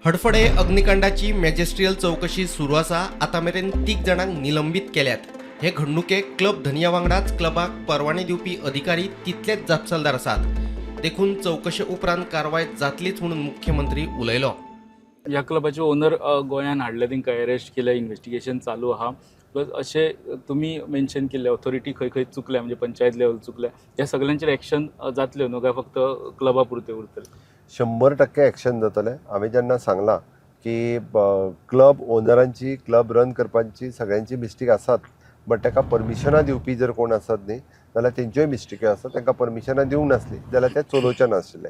हडफडे अग्निकांडाची मॅजिस्ट्रियल चौकशी सुरू आसा. आतां मेरेन 3 जाणांक निलंबीत केल्यात. हे घडणुकेक क्लब धनिया वांगडाच क्लबाक परवाने दिवपी अधिकारी तितलेच जापसालदार आसात. देखून चौकशे उपरांत कारवाय जातलीच म्हणून मुख्यमंत्री उलयलो. ह्या क्लबाचे ओनर गोंयान हाडले, तांकां अरेस्ट केले, इन्व्हेस्टिगेशन चालू आहा. प्लस अशे तुम्ही मेन्शन केले ऑथॉरिटी खंय खंय चुकल्या, म्हणजे पंचायत लेवल चुकल्या, ह्या सगळ्यांचेर एक्शन जातल्यो न्हू काय फक्त क्लबा पुरते उरतले? 100% ॲक्शन जातले. आम्ही जेन्ना सांगलां की क्लब ओनरांची, क्लब रन करपाची सगळ्यांची मिस्टेक आसात, बट ताका परमिशनां दिवपी जर कोण आसत न्ही जाल्यार तेंच्योय मिस्टेकी आसात. तांकां परमिशनां दिवंक नासली जाल्यार ते चलोवचे नाशिल्ले.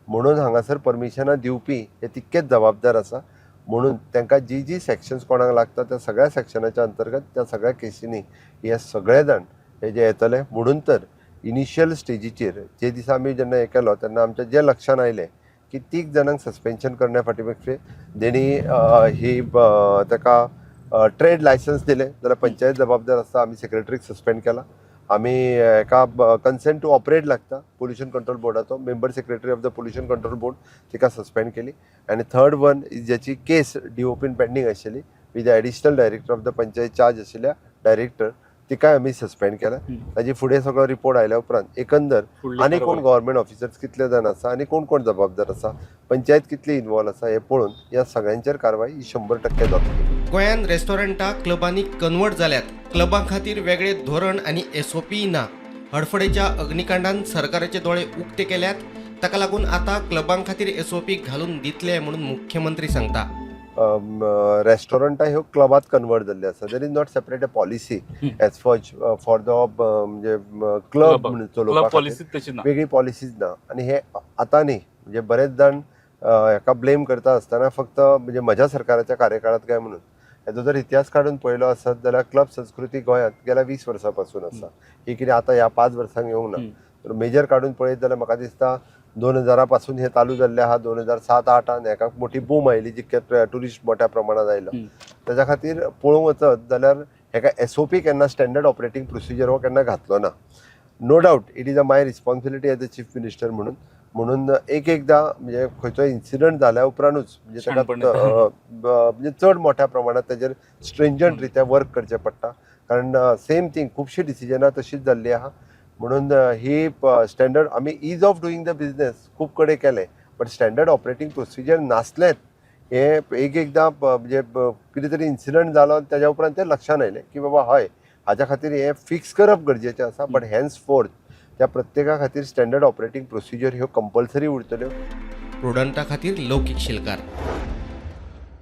म्हणून हांगासर परमिशनां दिवपी हे तितकेच जबाबदार आसा. म्हणून तांकां जी सेक्शन्स कोणाक लागता त्या सगळ्या सेक्शनाच्या अंतर्गत त्या सगळ्या केसींनी हे सगळे जाण हे जे येतले. म्हणून तर इनिशियल स्टेजीचेर जे दिसा आमी जेन्ना हे केलो तेन्ना आमच्या जे लक्षान आयलें की 3 जाणांक सस्पेन्शन करण्या फाटीमागचे तेणी ही ताका ट्रेड लायसन्स दिले जाल्यार पंचायत जबाबदार आसता. आमी सेक्रेटरीक सस्पेंड केला. आमी एका कन्सेंट टू ऑपरेट लागता पोल्युशन कंट्रोल बोर्डाचो member secretary of the pollution control board, तिका सस्पेंड केली. आनी थर्ड वन ज्याची केस DOPन पेंडींग आशिल्ली with the additional director of the panchayat charge आशिल्ल्या डायरेक्टर, तिकाय आमी सस्पेंड केला. ताजी फुडें सगळो रिपोर्ट आयल्या उपरांत एकंदर आनी कोण गव्हर्मेंट ऑफिसर्स कितले जाण आसा आनी कोण कोण जबाबदार आसा, पंचायत कितली इन्वॉल्व आसा हे पळोवन ह्या सगळ्यांचेर कारवाई 100% जातली. गोंयान रेस्टॉरंटां क्लबांनी कन्वर्ट जाल्यात. क्लबां खातीर वेगळे धोरण आनी SOP ना. हडफडेच्या अग्निकांडान सरकाराचे दोळे उक्ते केल्यात. ताका लागून आतां क्लबां खातीर SOP घालून दितले म्हणून मुख्यमंत्री सांगता. रेस्टॉरंटां ह्यो क्लबात कन्वर्ट जाल्ले आसा. There is not separate a policy as for the म्हणजे क्लब म्हणून चलोवपाक वेगळी पॉलिसीज ना. आनी हे आतां न्ही, म्हणजे बरेच जाण हेका ब्लेम करता आसतना फक्त म्हणजे म्हज्या सरकाराच्या कार्यकाळात काय म्हणून हेचो जर इतिहास काडून पळयलो आसत जाल्यार क्लब संस्कृती गोंयांत गेल्या 20 वर्सां पासून आसा. ही कितें आतां ह्या 5 वर्सांक येवंक ना. तर मेजर काडून पळयत जाल्यार म्हाका दिसता 2000 पासून हे चालू जाल्ले आहा. 2007-08 हेका मोठी बूम आयली, जितके टुरिस्ट मोठ्या प्रमाणात आयलो. त्याच्या खातीर पळोवंक वचत जाल्यार हेका SOP केन्ना स्टँडर्ड ऑपरेटींग प्रोसिजर हो केन्ना घातलो ना. No doubt it is my responsibility as a chief minister म्हणून एकदा म्हणजे खंयचो इन्सिडंट जाल्या उपरांतूच म्हणजे ताका म्हणजे चड मोठ्या प्रमाणात ताजेर स्ट्रेंजंट रित्या वर्क करचें पडटा. कारण सेम थिंग खुबशी डिसिजनां तशीच जाल्ली आहा. म्हणून ही स्टँडर्ड आमी is of doing the business खूब कडेन केले, बट स्टँडर्ड ऑपरेटींग प्रोसिजर नासलेत. हे एकदा म्हणजे कितें तरी इन्सिडंट जालो त्याच्या उपरांत ते लक्षान आयलें की बाबा हय हाच्या खातीर हे फिक्स करप गरजेचें आसा. बट हेन्स फोर्थ त्या प्रत्येका खातीर स्टँडर्ड ऑपरेटींग प्रोसिजर ह्यो कंपल्सरी उरतल्यो. प्रुडंटा खातीर लौकीक शिलकार.